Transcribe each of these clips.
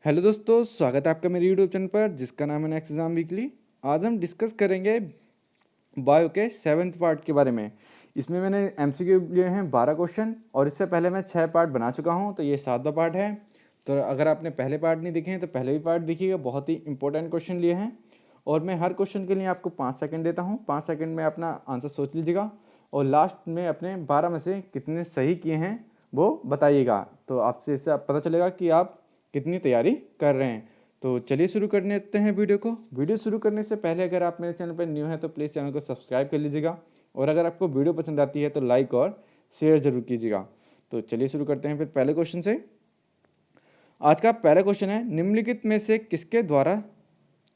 Hello दोस्तों, स्वागत है आपका मेरे यूट्यूब चैनल पर जिसका नाम है नेक्स्ट एग्जाम वीकली। आज हम डिस्कस करेंगे बायो के 7th पार्ट के बारे में। इसमें मैंने एमसीक्यू लिए हैं 12 क्वेश्चन और इससे पहले मैं 6 पार्ट बना चुका हूं, तो ये 7वां पार्ट है। तो अगर आपने पहले पार्ट नहीं देखे हैं तो पहले भी पार्ट देखिएगा, बहुत ही इंपॉर्टेंट क्वेश्चन लिए हैं। और मैं हर क्वेश्चन के लिए आपको 5 सेकंड देता हूँ, 5 सेकंड में अपना आंसर सोच लीजिएगा और लास्ट में अपने 12 में से कितने सही किए हैं वो बताइएगा। तो आपसे इससे पता चलेगा कि आप कितनी तैयारी कर रहे हैं। तो चलिए शुरू कर लेते हैं वीडियो को। वीडियो शुरू करने से पहले अगर आप मेरे चैनल पर न्यू हैं तो प्लीज़ चैनल को सब्सक्राइब कर लीजिएगा और अगर आपको वीडियो पसंद आती है तो लाइक और शेयर जरूर कीजिएगा। तो चलिए शुरू करते हैं फिर पहले क्वेश्चन से। आज का पहला क्वेश्चन है, निम्नलिखित में से किसके द्वारा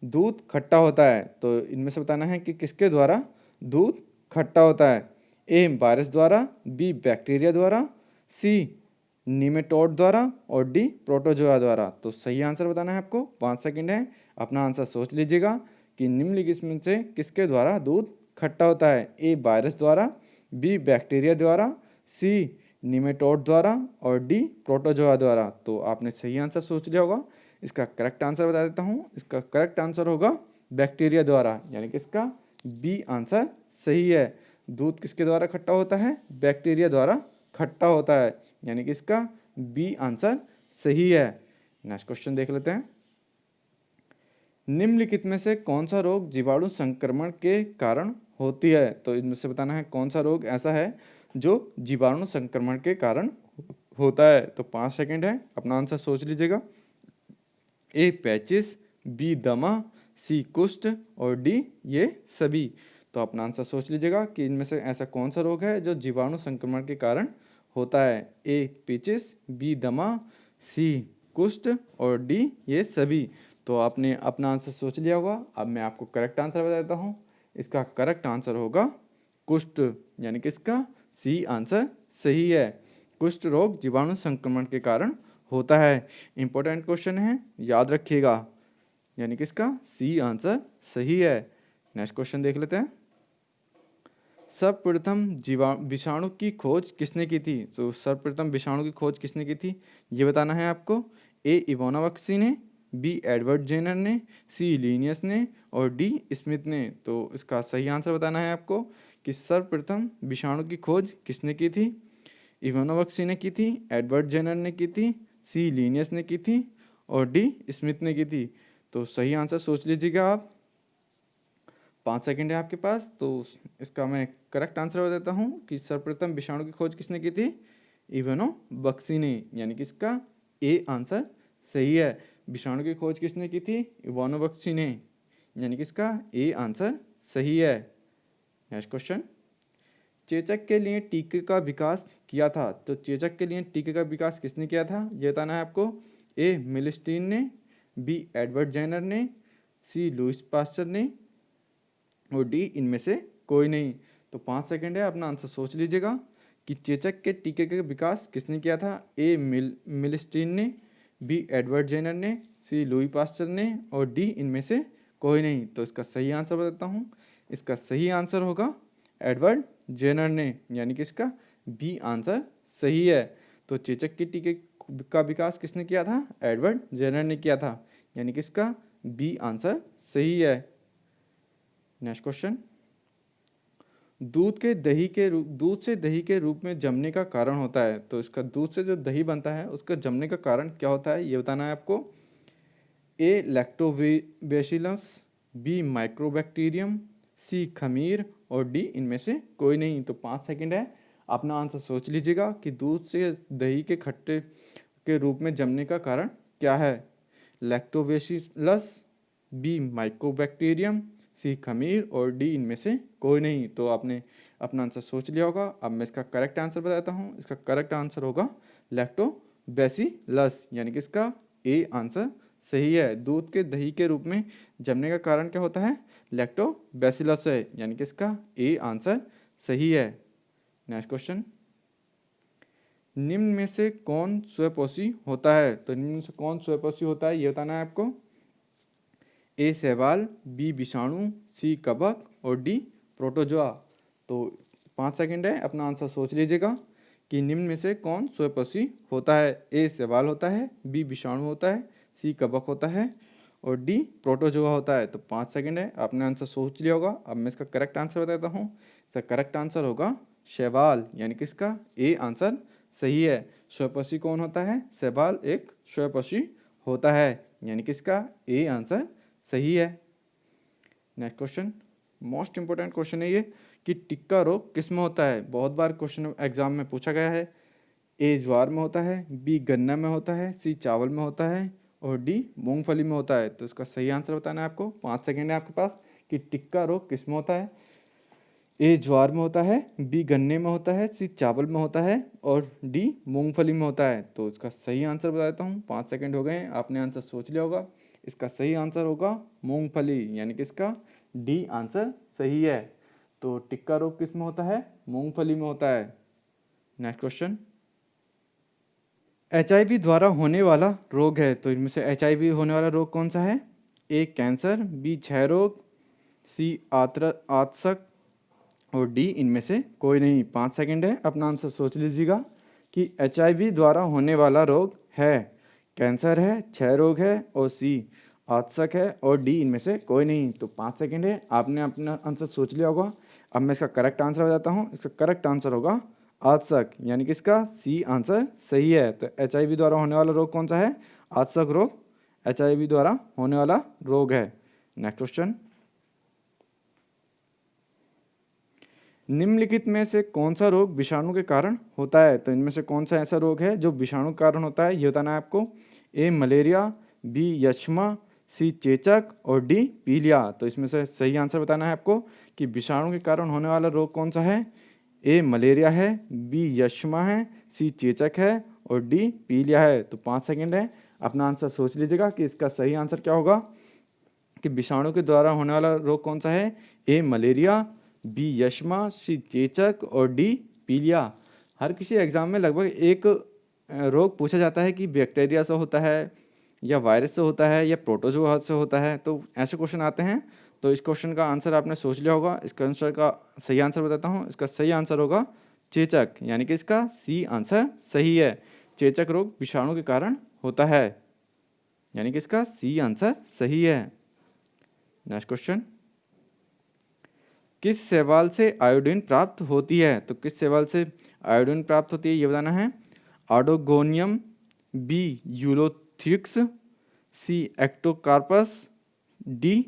दूध खट्टा होता है। तो इनमें से बताना है कि किसके द्वारा दूध खट्टा होता है। ए वायरस द्वारा, बी बैक्टीरिया द्वारा, सी निमेटोड द्वारा और डी प्रोटोजोआ द्वारा। तो सही आंसर बताना है आपको, 5 सेकंड है, अपना आंसर सोच लीजिएगा कि निम्नलिखित में से किसके द्वारा दूध खट्टा होता है। ए वायरस द्वारा, बी बैक्टीरिया द्वारा, सी निमेटोड द्वारा और डी प्रोटोजोआ द्वारा। तो आपने सही आंसर सोच लिया होगा। इसका करेक्ट आंसर बता देता हूँ, इसका करेक्ट आंसर होगा बैक्टीरिया द्वारा, यानी कि इसका बी आंसर सही है। दूध किसके द्वारा खट्टा होता है? बैक्टीरिया द्वारा खट्टा होता है, यानी कि इसका बी आंसर सही है। नेक्स्ट क्वेश्चन देख लेते हैं। निम्नलिखित में से कौन सा रोग जीवाणु संक्रमण के कारण होती है। तो इनमें से बताना है कौन सा रोग ऐसा है जो जीवाणु संक्रमण के कारण होता है। तो 5 सेकंड है, अपना आंसर सोच लीजिएगा। ए पैचिस, बी दमा, सी कुष्ठ और डी ये सभी। तो अपना आंसर सोच लीजिएगा कि इनमें से ऐसा कौन सा रोग है जो जीवाणु संक्रमण के कारण होता है। ए पेचिस, बी दमा, सी कुष्ठ और डी ये सभी। तो आपने अपना आंसर सोच लिया होगा। अब मैं आपको करेक्ट आंसर बता देता हूँ। इसका करेक्ट आंसर होगा कुष्ठ, यानी कि इसका सी आंसर सही है। कुष्ठ रोग जीवाणु संक्रमण के कारण होता है। इंपॉर्टेंट क्वेश्चन है, याद रखिएगा, यानी कि इसका सी आंसर सही है। नेक्स्ट क्वेश्चन देख लेते हैं। सर्वप्रथम विषाणु की खोज किसने की थी। तो सर्वप्रथम विषाणु की खोज किसने की थी ये बताना है आपको। ए इवानोविक्स ने, बी एडवर्ड जेनर ने, सी लीनियस ने और डी स्मिथ ने। तो इसका सही आंसर बताना है आपको कि सर्वप्रथम विषाणु की खोज किसने की थी। इवानोविक्स ने की थी, एडवर्ड जेनर ने की थी, सी लीनियस ने की थी और डी स्मिथ ने की थी। तो सही आंसर सोच लीजिएगा आप, 5 सेकंड है आपके पास। तो इसका मैं करेक्ट आंसर बता देता हूँ कि सर्वप्रथम विषाणु की खोज किसने की थी। इवानोविक्स ने, यानी कि इसका ए आंसर सही है। विषाणु की खोज किसने की थी? इवानोविक्स ने, यानी कि इसका ए आंसर सही है। Next question. चेचक के लिए टीके का विकास किया था। तो चेचक के लिए टीके का विकास किसने किया था ये बताना है आपको। ए मिलिस्टीन ने, बी एडवर्ड जेनर ने, सी लुइस पास्चर ने और डी इनमें से कोई नहीं। तो 5 सेकंड है, अपना आंसर सोच लीजिएगा कि चेचक के टीके का विकास किसने किया था। ए मिलिस्टीन ने, बी एडवर्ड जेनर ने, सी लुई पास्चर ने और डी इनमें से कोई नहीं। तो इसका सही आंसर बताता हूँ, इसका सही आंसर होगा एडवर्ड जेनर ने, यानी कि इसका बी आंसर सही है। तो चेचक के टीके का विकास किसने किया था? एडवर्ड जेनर ने किया था, यानी कि इसका बी आंसर सही है। Next question. दूध से दही के रूप में जमने का कारण होता है। तो इसका दूध से जो दही बनता है उसका जमने का कारण क्या होता है ये बताना है आपको। ए लैक्टोबैसिलस, बी माइक्रोबैक्टीरियम, सी खमीर और डी इनमें से कोई नहीं। तो 5 सेकंड है, अपना आंसर सोच लीजिएगा कि दूध से दही के खट्टे के रूप में जमने का कारण क्या है। लैक्टोबैसिलस, बी माइक्रोबैक्टीरियम, सी खमीर और डी इनमें से कोई नहीं। तो आपने अपना आंसर सोच लिया होगा। अब मैं इसका करेक्ट आंसर बताता हूँ। इसका करेक्ट आंसर होगा लैक्टोबैसिलस, यानी कि इसका ए आंसर सही है। दूध के दही के रूप में जमने का कारण क्या होता है? लैक्टोबैसिलस है, यानी कि इसका ए आंसर सही है। Next question. निम्न में से कौन स्वपोषी होता है। तो निम्न में से कौन स्वपोषी होता है ये बताना है आपको। ए शैवाल, बी विषाणु, सी कवक और डी प्रोटोजोआ। तो 5 सेकंड है, अपना आंसर सोच लीजिएगा कि निम्न में से कौन स्वपोषी होता है। ए शैवाल होता है, बी विषाणु होता है, सी कवक होता है और डी प्रोटोजोआ होता है। तो 5 सेकंड है, आपने आंसर सोच लिया होगा। अब मैं इसका करेक्ट आंसर बताता हूँ। इसका करेक्ट आंसर होगा शैवाल, यानी कि इसका ए आंसर सही है। स्वयंपोषी कौन होता है? शैवाल एक स्वयंपोषी होता है, यानी कि इसका ए आंसर सही है। Next question, most important question है ये कि टिक्का रोग किस में होता है। बहुत बार क्वेश्चन एग्जाम में पूछा गया है। ए ज्वार में होता है, बी गन्ना में होता है, सी चावल में होता है और डी मूंगफली में होता है। तो इसका सही आंसर बताना है आपको। 5 सेकंड है आपके पास कि टिक्का रोग किस में होता है। ए ज्वार में होता है, बी गन्ने में होता है, सी चावल में होता है और डी मूंगफली में होता है। तो इसका सही आंसर बता देता हूँ। 5 सेकंड हो गए हैं, आपने आंसर सोच लिया होगा। इसका सही आंसर होगा मूंगफली, यानी कि इसका डी आंसर सही है। तो टिक्का रोग किस में होता है? मूंगफली में होता है। नेक्स्ट क्वेश्चन, HIV द्वारा होने वाला रोग है। तो इनमें से HIV होने वाला रोग कौन सा है? ए कैंसर, बी क्षय रोग, सी आतशक और डी इनमें से कोई नहीं। 5 सेकंड है, अपना आंसर सोच लीजिएगा कि HIV द्वारा होने वाला रोग है, कैंसर है, क्षय रोग है और सी आतशक है और डी इनमें से कोई नहीं। तो 5 सेकंड है, आपने अपना आंसर सोच लिया होगा। अब मैं इसका करेक्ट आंसर बताता हूँ। इसका करेक्ट आंसर होगा आतशक, यानी कि इसका सी आंसर सही है। तो HIV द्वारा होने वाला रोग कौन सा है? आतशक रोग HIV द्वारा होने वाला रोग है। नेक्स्ट क्वेश्चन, निम्नलिखित में से कौन सा रोग विषाणु के कारण होता है। तो इनमें से कौन सा ऐसा रोग है जो विषाणु के कारण होता है, ये बताना है आपको। ए मलेरिया, बी यक्ष्मा, सी चेचक और डी पीलिया। तो इसमें से सही आंसर बताना है आपको कि विषाणु के कारण होने वाला रोग कौन सा है। ए मलेरिया है, बी यक्ष्मा है, सी चेचक है और डी पीलिया है। तो 5 सेकंड है, अपना आंसर सोच लीजिएगा कि इसका सही आंसर क्या होगा कि विषाणु के द्वारा होने वाला रोग कौन सा है। ए मलेरिया, बी यक्ष्मा, सी चेचक और डी पीलिया। हर किसी एग्जाम में लगभग एक रोग पूछा जाता है कि बैक्टीरिया से होता है या वायरस से होता है या प्रोटोजोआ से होता है। तो ऐसे क्वेश्चन आते हैं। तो इस क्वेश्चन का आंसर आपने सोच लिया होगा। इसका आंसर का सही आंसर बताता हूँ। इसका सही आंसर होगा चेचक, यानी कि इसका सी आंसर सही है। चेचक रोग विषाणु के कारण होता है, यानी कि इसका सी आंसर सही है। नेक्स्ट क्वेश्चन, किस शैवाल से आयोडीन प्राप्त होती है। तो किस शैवाल से आयोडीन प्राप्त होती है ये बताना है। आडोगोनियम, बी यूलोथ्रिक्स, सी एक्टोकार्पस, डी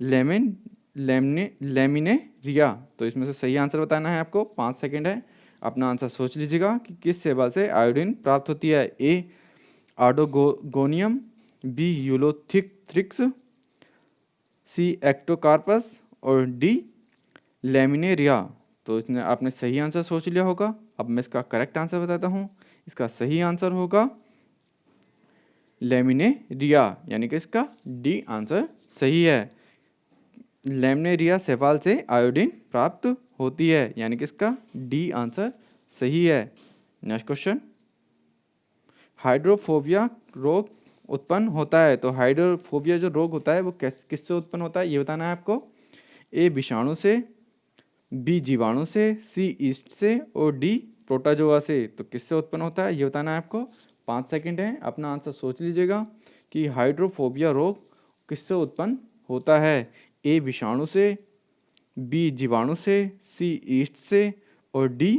लेमिनेरिया। तो इसमें से सही आंसर बताना है आपको। 5 सेकंड है, अपना आंसर सोच लीजिएगा कि किस शैवाल से आयोडीन प्राप्त होती है। ए आडोगोनियम, बी यूलोथ्रिक्स, सी एक्टोकार्पस और डी लेमिनेरिया। तो इसने आपने सही आंसर सोच लिया होगा। अब मैं इसका करेक्ट आंसर बताता हूँ। इसका सही आंसर होगा लेमिनेरिया, यानी कि इसका डी आंसर सही है। लेमिनेरिया शैवाल से आयोडीन प्राप्त होती है, यानी कि इसका डी आंसर सही है। नेक्स्ट क्वेश्चन, हाइड्रोफोबिया रोग उत्पन्न होता है। तो हाइड्रोफोबिया जो रोग होता है वो किससे उत्पन्न होता है ये बताना है आपको। ए विषाणु से, बी जीवाणु से, सी ईस्ट से और डी प्रोटोजोआ से। तो किससे उत्पन्न होता है ये बताना है आपको। 5 सेकंड है, अपना आंसर सोच लीजिएगा कि हाइड्रोफोबिया रोग किससे उत्पन्न होता है। ए विषाणु से, बी जीवाणु से, सी ईस्ट से और डी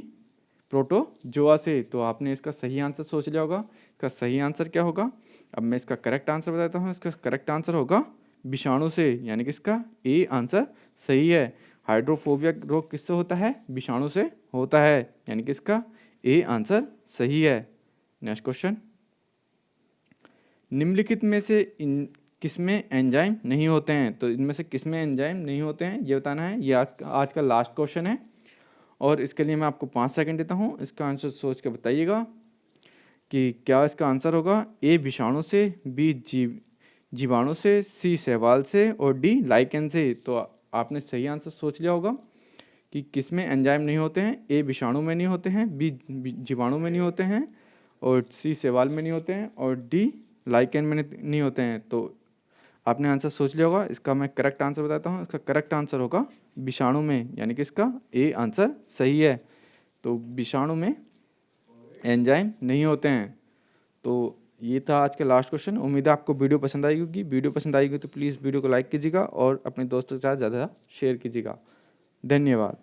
प्रोटोजोआ से। तो आपने इसका सही आंसर सोच लिया होगा। इसका सही आंसर क्या होगा। अब मैं इसका करेक्ट आंसर बताता हूँ। इसका करेक्ट आंसर होगा विषाणु से, यानी कि इसका ए आंसर सही है। हाइड्रोफोबिया रोग किससे होता है? विषाणु से होता है, यानी कि इसका ए आंसर सही है। नेक्स्ट क्वेश्चन, निम्नलिखित में से किसमें एंजाइम नहीं होते हैं। तो इनमें से किसमें एंजाइम नहीं होते हैं ये बताना है। ये आज का लास्ट क्वेश्चन है और इसके लिए मैं आपको 5 सेकंड देता हूँ। इसका आंसर सोच के बताइएगा कि क्या इसका आंसर होगा। ए विषाणु से, बी जीवाणु से, सी शैवाल से और डी लाइकेन से। तो आपने सही आंसर सोच लिया होगा कि किसमें एंजाइम नहीं होते हैं। ए विषाणु में नहीं होते हैं, बी जीवाणु में नहीं होते हैं और सी शैवाल में नहीं होते हैं और डी लाइकेन में नहीं होते हैं। तो आपने आंसर सोच लिया होगा। इसका मैं करेक्ट आंसर बताता हूँ। इसका करेक्ट आंसर होगा विषाणु में, यानी कि इसका ए आंसर सही है। तो विषाणु में एंजाइम नहीं होते हैं। तो ये था आज का लास्ट क्वेश्चन। उम्मीद है आपको वीडियो पसंद आई होगी। वीडियो पसंद आई होगी तो प्लीज़ वीडियो को लाइक कीजिएगा और अपने दोस्तों के साथ ज़्यादा शेयर कीजिएगा। धन्यवाद।